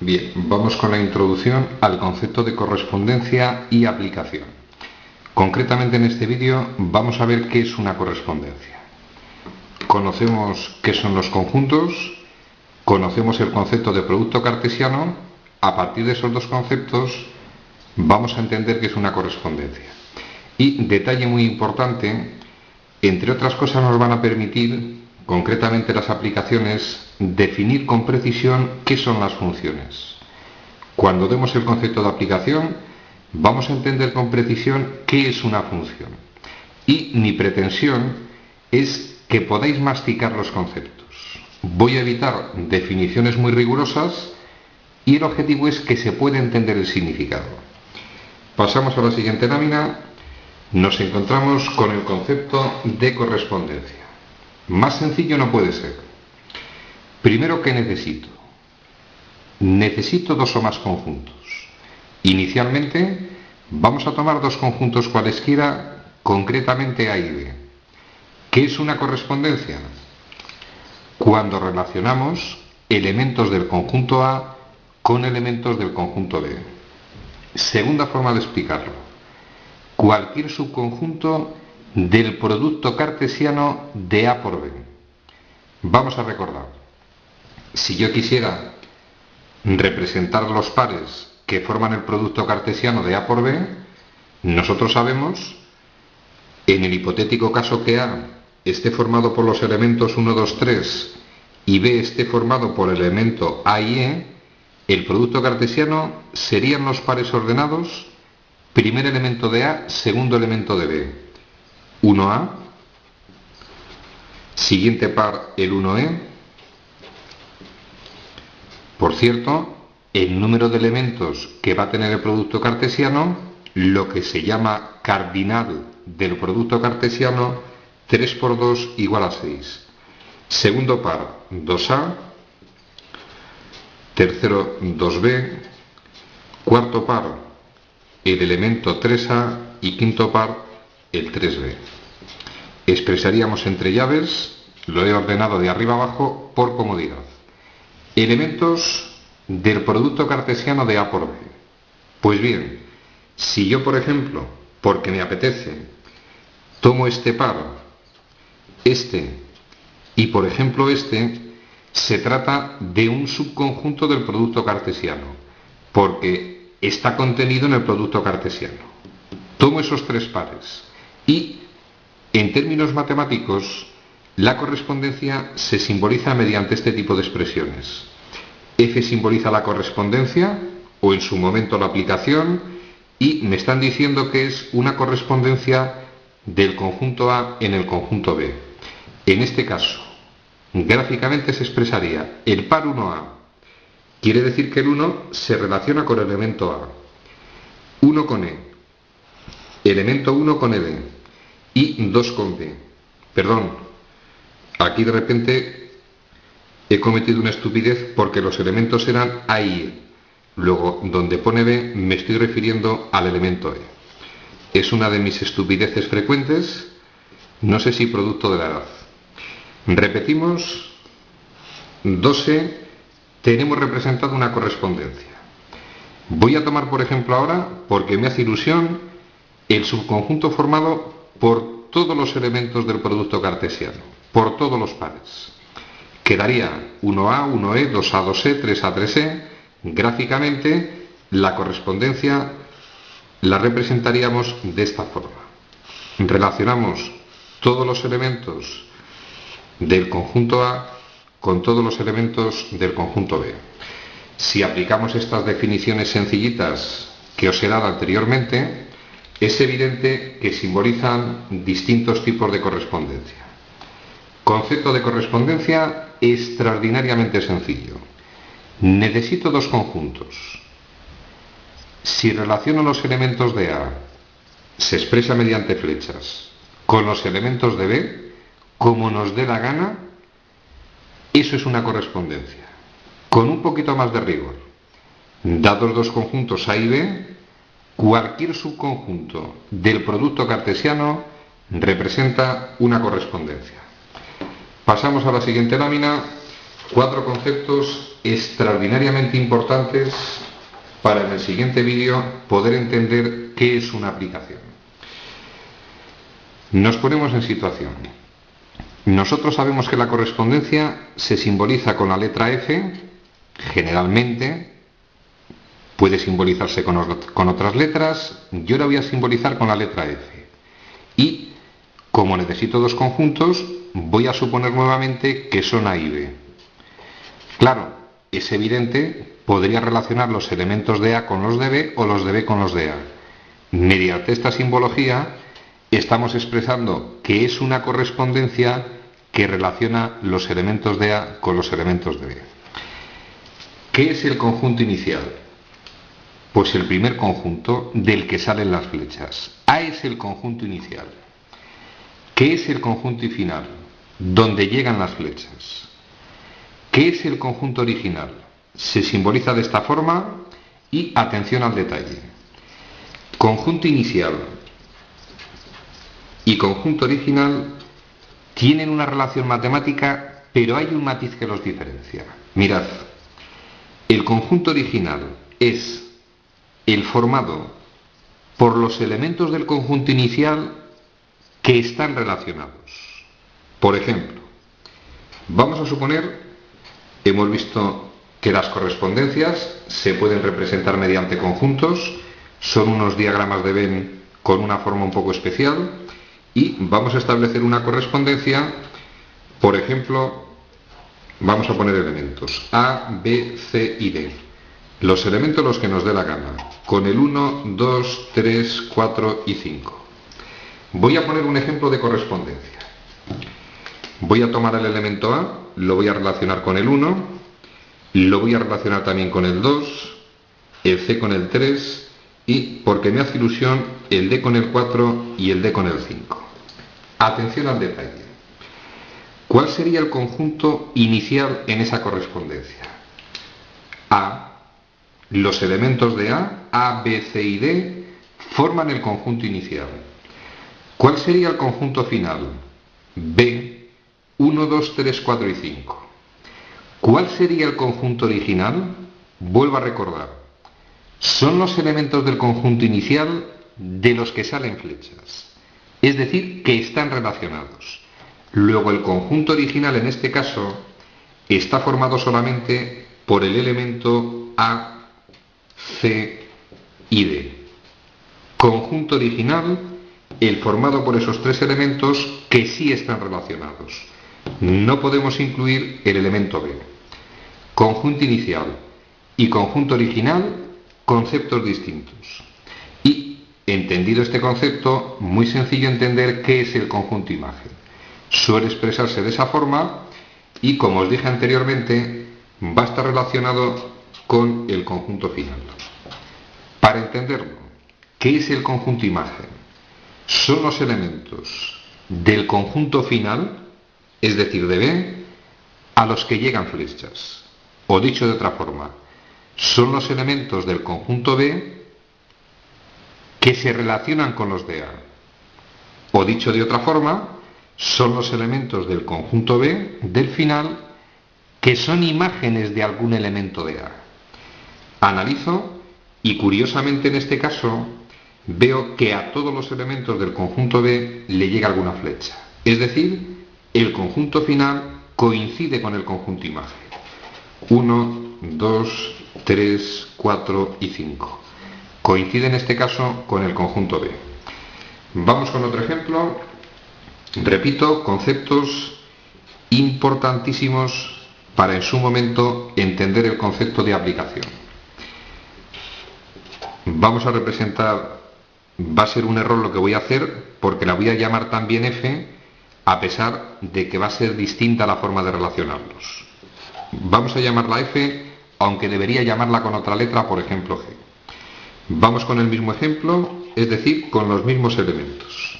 Bien, vamos con la introducción al concepto de correspondencia y aplicación. Concretamente en este vídeo vamos a ver qué es una correspondencia. Conocemos qué son los conjuntos, conocemos el concepto de producto cartesiano. A partir de esos dos conceptos vamos a entender qué es una correspondencia. Y detalle muy importante, entre otras cosas nos van a permitir, concretamente las aplicaciones, definir con precisión qué son las funciones. Cuando demos el concepto de aplicación, vamos a entender con precisión qué es una función. Y mi pretensión es que podáis masticar los conceptos. Voy a evitar definiciones muy rigurosas y el objetivo es que se pueda entender el significado. Pasamos a la siguiente lámina. Nos encontramos con el concepto de correspondencia. Más sencillo no puede ser. Primero, ¿qué necesito? Necesito dos o más conjuntos. Inicialmente vamos a tomar dos conjuntos cualesquiera, concretamente A y B. ¿Qué es una correspondencia? Cuando relacionamos elementos del conjunto A con elementos del conjunto B. Segunda forma de explicarlo. Cualquier subconjunto del producto cartesiano de A por B. Vamos a recordar. Si yo quisiera representar los pares que forman el producto cartesiano de A por B, nosotros sabemos, en el hipotético caso que A esté formado por los elementos 1, 2, 3 y B esté formado por el elemento A y E, el producto cartesiano serían los pares ordenados: primer elemento de A, segundo elemento de B. 1A, siguiente par el 1E. Por cierto, el número de elementos que va a tener el producto cartesiano, lo que se llama cardinal del producto cartesiano, 3 por 2 igual a 6. Segundo par 2A, tercero 2B, cuarto par el elemento 3A y quinto par el 3B. Expresaríamos entre llaves, lo he ordenado de arriba abajo por comodidad. Elementos del producto cartesiano de A por B. Pues bien, si yo, por ejemplo, porque me apetece, tomo este par, este y, por ejemplo, este, se trata de un subconjunto del producto cartesiano, porque está contenido en el producto cartesiano. Tomo esos tres pares y, en términos matemáticos, la correspondencia se simboliza mediante este tipo de expresiones. F simboliza la correspondencia, o en su momento la aplicación, y me están diciendo que es una correspondencia del conjunto A en el conjunto B. En este caso, gráficamente se expresaría el par 1A. Quiere decir que el 1 se relaciona con el elemento A. 1 con E. Elemento 1 con el E. Y 2 con B. Perdón, aquí de repente he cometido una estupidez porque los elementos eran A y E. Luego, donde pone B, me estoy refiriendo al elemento E. Es una de mis estupideces frecuentes, no sé si producto de la edad. Repetimos, 2E, tenemos representado una correspondencia. Voy a tomar, por ejemplo, ahora, porque me hace ilusión, el subconjunto formado por todos los elementos del producto cartesiano, por todos los pares. Quedaría 1A, 1E, 2A, 2E, 3A, 3E. Gráficamente, la correspondencia la representaríamos de esta forma. Relacionamos todos los elementos del conjunto A con todos los elementos del conjunto B. Si aplicamos estas definiciones sencillitas que os he dado anteriormente, es evidente que simbolizan distintos tipos de correspondencia. Concepto de correspondencia extraordinariamente sencillo. Necesito dos conjuntos. Si relaciono los elementos de A, se expresa mediante flechas, con los elementos de B, como nos dé la gana, eso es una correspondencia. Con un poquito más de rigor, dados dos conjuntos A y B, cualquier subconjunto del producto cartesiano representa una correspondencia. Pasamos a la siguiente lámina 4 conceptos extraordinariamente importantes para en el siguiente vídeo poder entender qué es una aplicación. Nos ponemos en situación. Nosotros sabemos que la correspondencia se simboliza con la letra F, generalmente, puede simbolizarse con otras letras, yo la voy a simbolizar con la letra F. Y, como necesito dos conjuntos, voy a suponer nuevamente que son A y B. Claro, es evidente, podría relacionar los elementos de A con los de B o los de B con los de A. Mediante esta simbología estamos expresando que es una correspondencia que relaciona los elementos de A con los elementos de B. ¿Qué es el conjunto inicial? Pues el primer conjunto del que salen las flechas. A es el conjunto inicial. ¿Qué es el conjunto final? Donde llegan las flechas. ¿Qué es el conjunto original? Se simboliza de esta forma y atención al detalle. Conjunto inicial y conjunto original tienen una relación matemática, pero hay un matiz que los diferencia. Mirad, el conjunto original es el formado por los elementos del conjunto inicial que están relacionados. Por ejemplo, vamos a suponer, hemos visto que las correspondencias se pueden representar mediante conjuntos, son unos diagramas de Venn con una forma un poco especial, y vamos a establecer una correspondencia, por ejemplo, vamos a poner elementos A, B, C y D. Los elementos los que nos dé la gana, con el 1, 2, 3, 4 y 5. Voy a poner un ejemplo de correspondencia. Voy a tomar el elemento A, lo voy a relacionar con el 1, lo voy a relacionar también con el 2, el C con el 3 y, porque me hace ilusión, el D con el 4 y el D con el 5. Atención al detalle. ¿Cuál sería el conjunto inicial en esa correspondencia? A. Los elementos de A, B, C y D, forman el conjunto inicial. ¿Cuál sería el conjunto final? B. 1, 2, 3, 4 y 5. ¿Cuál sería el conjunto original? Vuelvo a recordar. Son los elementos del conjunto inicial de los que salen flechas. Es decir, que están relacionados. Luego el conjunto original en este caso está formado solamente por el elemento A, C y D. Conjunto original, el formado por esos tres elementos que sí están relacionados. No podemos incluir el elemento B. Conjunto inicial y conjunto original, conceptos distintos. Y, entendido este concepto, muy sencillo entender qué es el conjunto imagen. Suele expresarse de esa forma y, como os dije anteriormente, va a estar relacionado con el conjunto final. Para entenderlo, ¿qué es el conjunto imagen? Son los elementos del conjunto final, es decir, de B, a los que llegan flechas. O dicho de otra forma, son los elementos del conjunto B que se relacionan con los de A. O dicho de otra forma, son los elementos del conjunto B del final que son imágenes de algún elemento de A. Analizo y, curiosamente en este caso, veo que a todos los elementos del conjunto B le llega alguna flecha. Es decir, el conjunto final coincide con el conjunto imagen. 1, 2, 3, 4 y 5. Coincide en este caso con el conjunto B. Vamos con otro ejemplo. Repito, conceptos importantísimos para en su momento entender el concepto de aplicación. Vamos a representar, va a ser un error lo que voy a hacer porque la voy a llamar también F, a pesar de que va a ser distinta la forma de relacionarlos. Vamos a llamarla F, aunque debería llamarla con otra letra, por ejemplo G. Vamos con el mismo ejemplo, es decir, con los mismos elementos.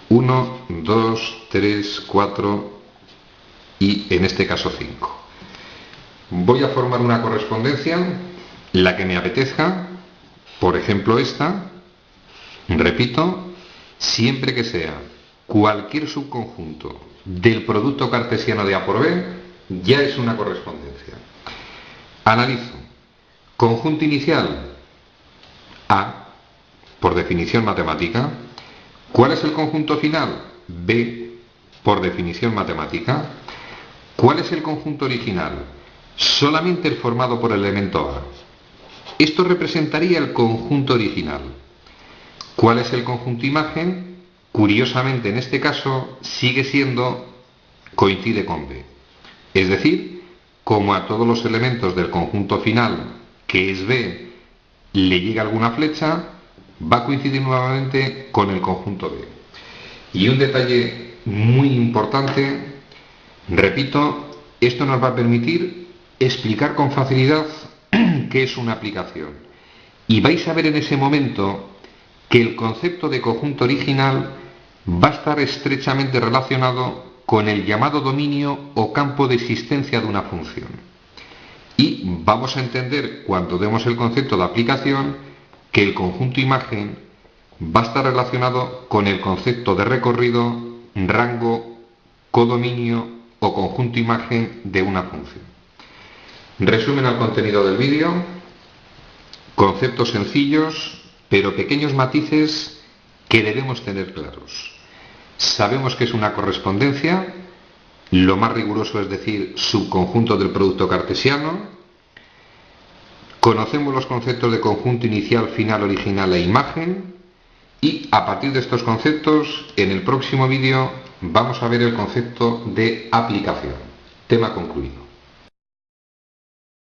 1, 2, 3, 4 y en este caso 5. Voy a formar una correspondencia, la que me apetezca, por ejemplo esta. Repito, siempre que sea cualquier subconjunto del producto cartesiano de A por B, ya es una correspondencia. Analizo. Conjunto inicial, A, por definición matemática. ¿Cuál es el conjunto final? B, por definición matemática. ¿Cuál es el conjunto original? Solamente el formado por el elemento A. Esto representaría el conjunto original. ¿Cuál es el conjunto imagen? Curiosamente, en este caso, sigue siendo, coincide con B. Es decir, como a todos los elementos del conjunto final, que es B, le llega alguna flecha, va a coincidir nuevamente con el conjunto B. Y un detalle muy importante, repito, esto nos va a permitir explicar con facilidad qué es una aplicación. Y vais a ver en ese momento que el concepto de conjunto original va a estar estrechamente relacionado con el llamado dominio o campo de existencia de una función. Y vamos a entender, cuando demos el concepto de aplicación, que el conjunto imagen va a estar relacionado con el concepto de recorrido, rango, codominio o conjunto imagen de una función. Resumen al contenido del vídeo. Conceptos sencillos, pero pequeños matices que debemos tener claros. Sabemos que es una correspondencia, lo más riguroso es decir, subconjunto del producto cartesiano. Conocemos los conceptos de conjunto inicial, final, original e imagen. Y a partir de estos conceptos, en el próximo vídeo vamos a ver el concepto de aplicación. Tema concluido.